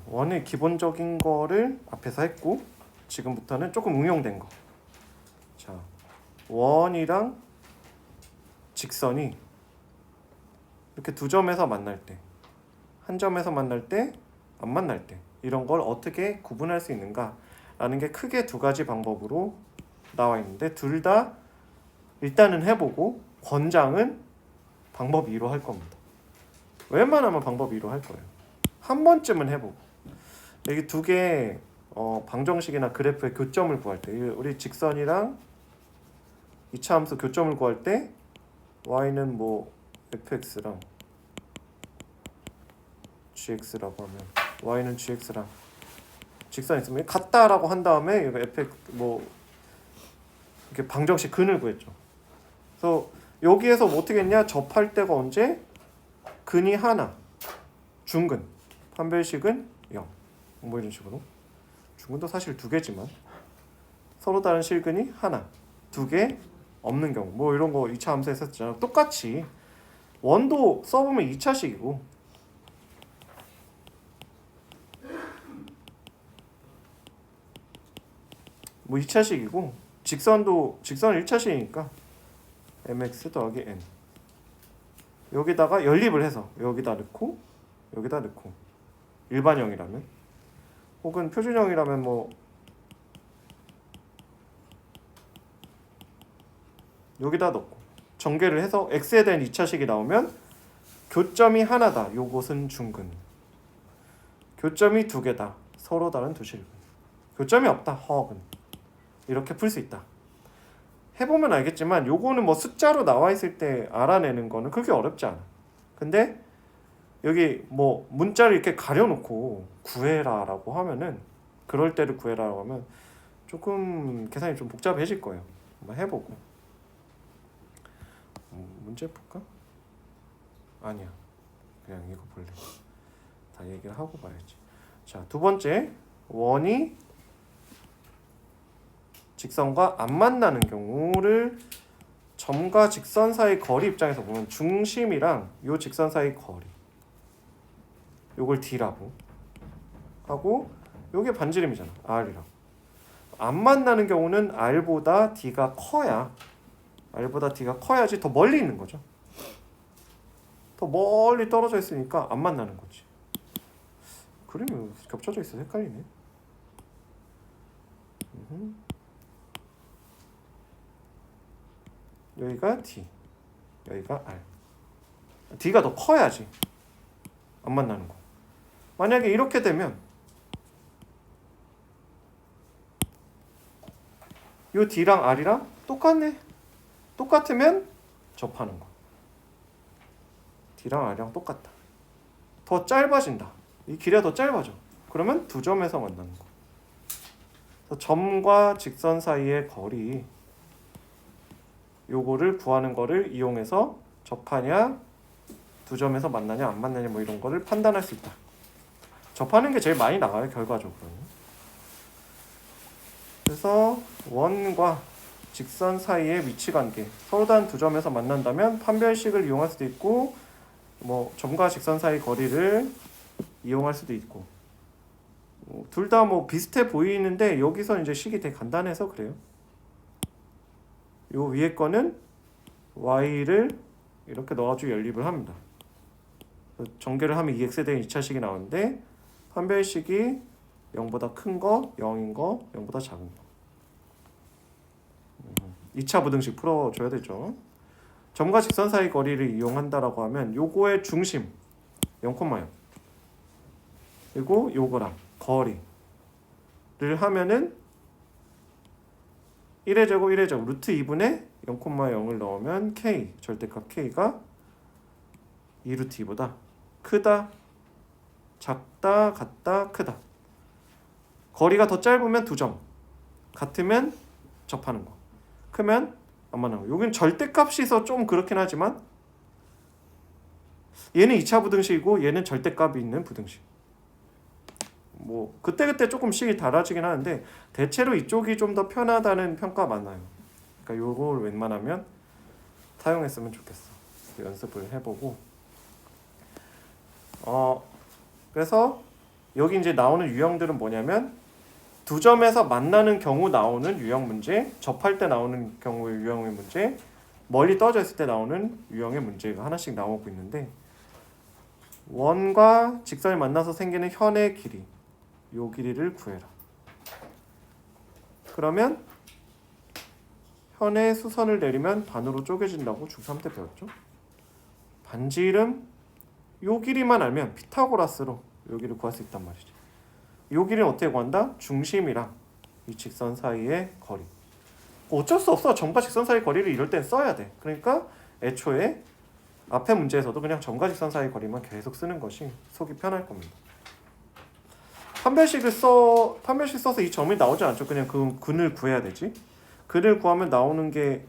원의 기본적인 거를 앞에서 했고 지금부터는 조금 응용된 거. 자, 원이랑 직선이 이렇게 두 점에서 만날 때, 한 점에서 만날 때, 안 만날 때 이런 걸 어떻게 구분할 수 있는가 라는 게 크게 두 가지 방법으로 나와 있는데 둘 다 일단은 해보고 권장은 방법 2로 할 겁니다. 웬만하면 방법 2로 할 거예요. 한 번쯤은 해보고 여기 두 개 방정식이나 그래프의 교점을 구할 때 우리 직선이랑 이차함수 교점을 구할 때 y는 뭐 fx랑 gx라고 하면 y는 gx랑 직선 있으면 같다라고 한 다음에 이거 fx 뭐 이렇게 방정식 근을 구했죠. 그래서 여기에서 뭐 어떻게 했냐? 접할 때가 언제? 근이 하나, 중근, 판별식은 0. 뭐 이런 식으로. 중근도 사실 두 개지만 서로 다른 실근이 하나, 두 개 없는 경우. 뭐 이런 거 2차 함수에서 했잖아. 똑같이 원도 써보면 2차식이고 뭐 2차식이고 직선은 1차식이니까 mx 더하기 n 여기다가 연립을 해서 여기다 넣고 여기다 넣고 일반형이라면 혹은 표준형이라면 뭐 여기다 넣고 전개를 해서 x에 대한 2차식이 나오면 교점이 하나다. 요것은 중근. 교점이 두 개다. 서로 다른 두 실근. 교점이 없다. 허근. 이렇게 풀 수 있다. 해보면 알겠지만 요거는 뭐 숫자로 나와 있을 때 알아내는 거는 그렇게 어렵지 않아. 근데 여기 뭐 문자를 이렇게 가려놓고 구해라라고 하면은 그럴 때를 구해라라고 하면 조금 계산이 좀 복잡해질 거예요. 한번 해보고 문제 볼까? 아니야. 그냥 이거 볼래. 다 얘기를 하고 봐야지. 자, 두 번째 원이 직선과 안 만나는 경우를 점과 직선 사이 거리 입장에서 보면 중심이랑 요 직선 사이 거리 요걸 D라고 하고 요게 반지름이잖아. R이라고. 안 만나는 경우는 R보다 D가 커야지 더 멀리 있는 거죠. 더 멀리 떨어져 있으니까 안 만나는 거지. 그림이 겹쳐져 있어서 헷갈리네. 여기가 D, 여기가 R. D가 더 커야지 안 만나는 거. 만약에 이렇게 되면 요 D랑 R이랑 똑같네. 똑같으면 접하는 거. D랑 R이랑 똑같다. 더 짧아진다. 이 길이가 더 짧아져. 그러면 두 점에서 만나는 거. 그래서 점과 직선 사이의 거리 요거를 구하는 거를 이용해서 접하냐 두 점에서 만나냐 안 만나냐 뭐 이런 거를 판단할 수 있다. 접하는 게 제일 많이 나와요 결과적으로. 그래서 원과 직선 사이의 위치관계 서로 다른 두 점에서 만난다면 판별식을 이용할 수도 있고 뭐 점과 직선 사이 거리를 이용할 수도 있고 둘 다 뭐 비슷해 보이는데 여기서 이제 식이 되게 간단해서 그래요. 요 위에 거는 y를 이렇게 넣어가지고 연립을 합니다. 전개를 하면 2x에 대한 2차식이 나오는데 판별식이 0보다 큰 거, 0인 거, 0보다 작은 거. 2차 부등식 풀어줘야 되죠. 점과 직선 사이 거리를 이용한다라고 하면 요거의 중심 0,0 그리고 요거랑 거리를 하면은 1의 제곱 1의 제곱 루트 2분의 0,0을 넣으면 k 절대값 k가 2루트 2보다 크다, 작다, 같다, 크다. 거리가 더 짧으면 2점, 같으면 접하는 거, 크면 안 만나는 거. 여긴 절대값이서 좀 그렇긴 하지만 얘는 2차 부등식이고 얘는 절대값이 있는 부등식. 뭐 그때그때 조금씩 달라지긴 하는데 대체로 이쪽이 좀 더 편하다는 평가 많아요. 그러니까 요걸 웬만하면 사용했으면 좋겠어. 연습을 해보고 그래서 여기 이제 나오는 유형들은 뭐냐면 두 점에서 만나는 경우 나오는 유형 문제, 접할 때 나오는 경우의 유형의 문제, 멀리 떨어져 있을 때 나오는 유형의 문제가 하나씩 나오고 있는데 원과 직선이 만나서 생기는 현의 길이, 요 길이를 구해라. 그러면 현의 수선을 내리면 반으로 쪼개진다고 중3 때 배웠죠. 반지름 요 길이만 알면 피타고라스로 여기를 구할 수 있단 말이지. 요 길이는 어떻게 구한다? 중심이랑 이 직선 사이의 거리. 어쩔 수 없어. 점과 직선 사이 거리를 이럴 땐 써야 돼. 그러니까 애초에 앞에 문제에서도 그냥 점과 직선 사이 거리만 계속 쓰는 것이 속이 편할 겁니다. 판별식을 써서 이 점이 나오지 않죠. 그냥 그 근을 구해야 되지. 근을 구하면 나오는 게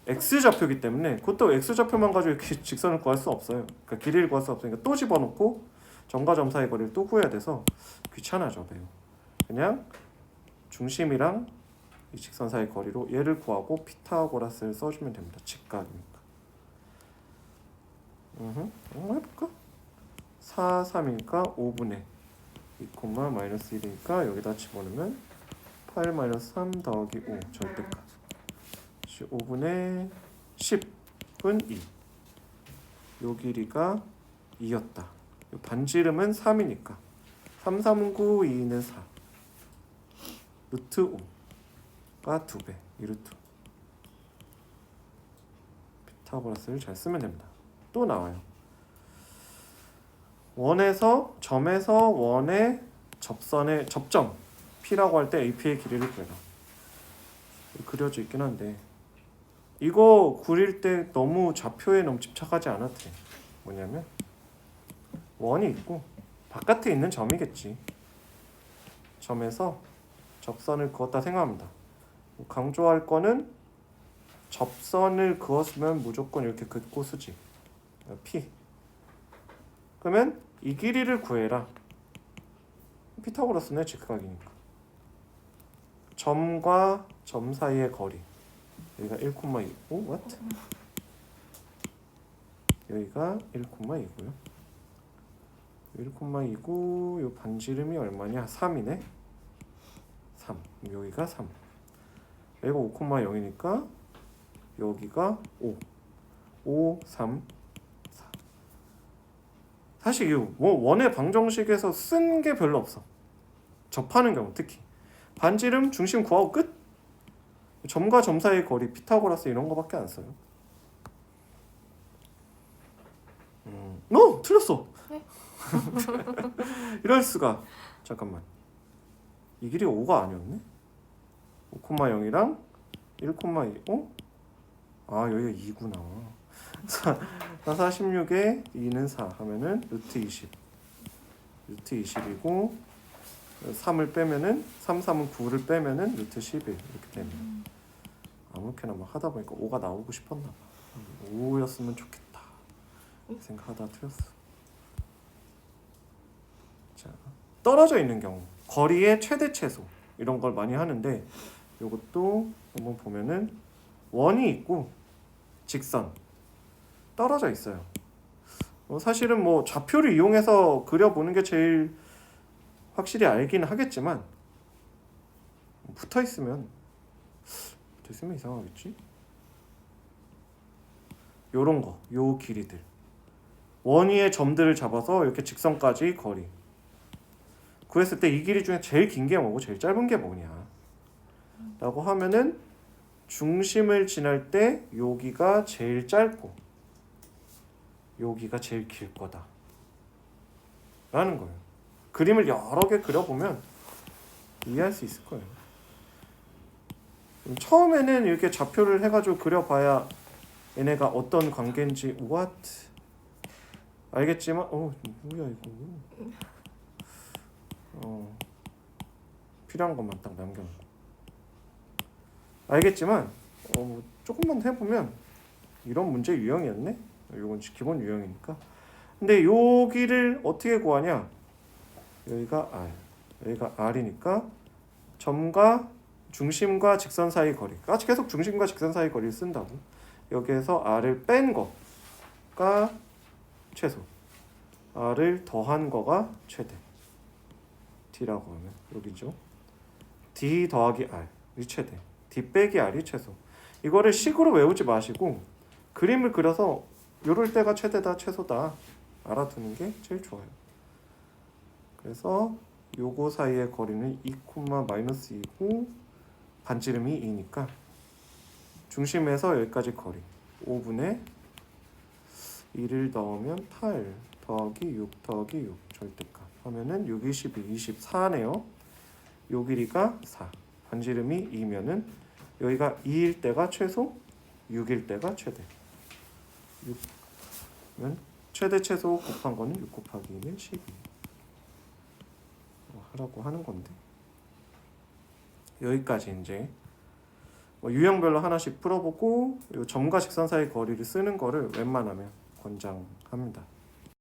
x좌표이기 때문에 그것도 x좌표만 가지고 이렇게 직선을 구할 수 없어요. 그러니까 길이를 구할 수 없으니까 또 집어넣고 점과 점 사이 거리를 또 구해야 돼서 귀찮아져 매우. 그냥 중심이랑 이 직선 사이 거리로 얘를 구하고 피타고라스를 써주면 됩니다. 직각이니까. 한번 해볼까? 4, 3이니까 5분의 2, 마이너스 1이니까 여기다 집어넣으면 8 마이너스 3 더하기 5 절대값 5분의 10은 2. 요 길이가 2였다. 요 반지름은 3이니까 3, 3은 9, 2는 4. 루트 5가 2배. 2루트. 피타고라스를 잘 쓰면 됩니다. 또 나와요. 원에서 점에서 원의 접선의 접점 P라고 할 때 AP의 길이를 구해라. 그려져 있긴 한데 이거 그릴 때 너무 좌표에 너무 집착하지 않아도 돼. 뭐냐면 원이 있고 바깥에 있는 점이겠지. 점에서 접선을 그었다 생각합니다. 강조할 거는 접선을 그었으면 무조건 이렇게 긋고 쓰지. P. 그러면 이 길이를 구해라. 피타고라스네 직각이니까. 점과 점 사이의 거리. 여기가 1,2. 오, what? 여기가 1,2고요. 1,2고 요 반지름이 얼마냐? 3이네. 3. 여기가 3. 여기가 5,0이니까 여기가 5. 5, 3, 4. 사실 이 원의 방정식에서 쓴 게 별로 없어. 접하는 경우 특히. 반지름 중심 구하고 끝. 점과 점 사이의 거리, 피타고라스 이런 거밖에 안 써요. 틀렸어. 네? 이럴 수가. 잠깐만. 이 길이 5가 아니었네. 5,0이랑 1,2. 아 여기가 2구나. 4, 46에 2는 4 하면은 루트 20. 루트 20이고 3을 빼면은 3, 3은 9를 빼면은 루트 11 이렇게 되네요. 아무렇게나 막 하다 보니까 5가 나오고 싶었나 봐. 5였으면 좋겠다 생각하다 틀렸어. 자, 떨어져 있는 경우 거리의 최대 최소 이런 걸 많이 하는데 이것도 한번 보면은 원이 있고 직선 떨어져 있어요. 사실은 뭐 좌표를 이용해서 그려보는 게 제일 확실히 알긴 하겠지만 붙어 있으면 이상하겠지? 요런 거, 요 길이들 원위의 점들을 잡아서 이렇게 직선까지 거리 구했을 때 이 길이 중에 제일 긴 게 뭐고 제일 짧은 게 뭐냐 라고 하면은 중심을 지날 때 여기가 제일 짧고 여기가 제일 길 거다 라는 거예요. 그림을 여러 개 그려보면 이해할 수 있을 거예요. 처음에는 이렇게 좌표를 해가지고 그려봐야 얘네가 어떤 관계인지 what 알겠지만 뭐야 이거 필요한 것만 딱 남겨놓고 알겠지만 조금만 해보면 이런 문제 유형이었네. 이건 기본 유형이니까. 근데 여기를 어떻게 구하냐? 여기가 R, 여기가 R이니까 점과 중심과 직선 사이 거리. 같이 계속 중심과 직선 사이 거리를 쓴다고. 여기에서 R을 뺀 거가 최소, R을 더한 거가 최대. D라고 하면 여기죠. D 더하기 R이 최대, D 빼기 R이 최소. 이거를 식으로 외우지 마시고 그림을 그려서 요럴 때가 최대다 최소다 알아두는 게 제일 좋아요. 그래서 요거 사이의 거리는 2, 마이너스 2고 반지름이 2니까 중심에서 여기까지 거리 5분의 2를 넣으면 8 더하기 6 더하기 6 절대값 하면은 6, 22, 24네요. 요 길이가 4, 반지름이 2면은 여기가 2일 때가 최소, 6일 때가 최대. 6면 최대 최소 곱한 거는 6 곱하기 2는 12 하라고 하는 건데, 여기까지 이제 유형별로 하나씩 풀어보고 요 점과 직선 사이 거리를 쓰는 거를 웬만하면 권장합니다.